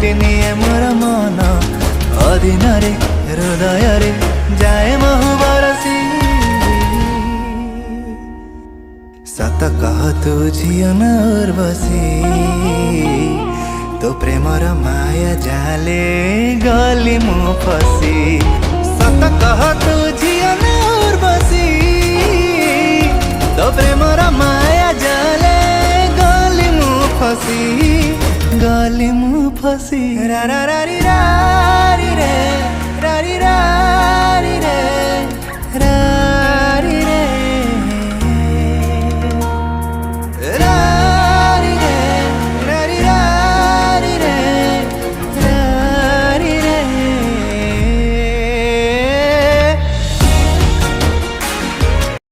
लुटि निए मोर मन अधीन रे हृदय रे जाए महु बरसी। सत कह तू झियो न उर्वशी तो प्रेमर माया जाले गली मु फसी। सत कह तू झियो न उर्वशी तो प्रेमर माया जाले गली मु फसी रा रा रा री रा।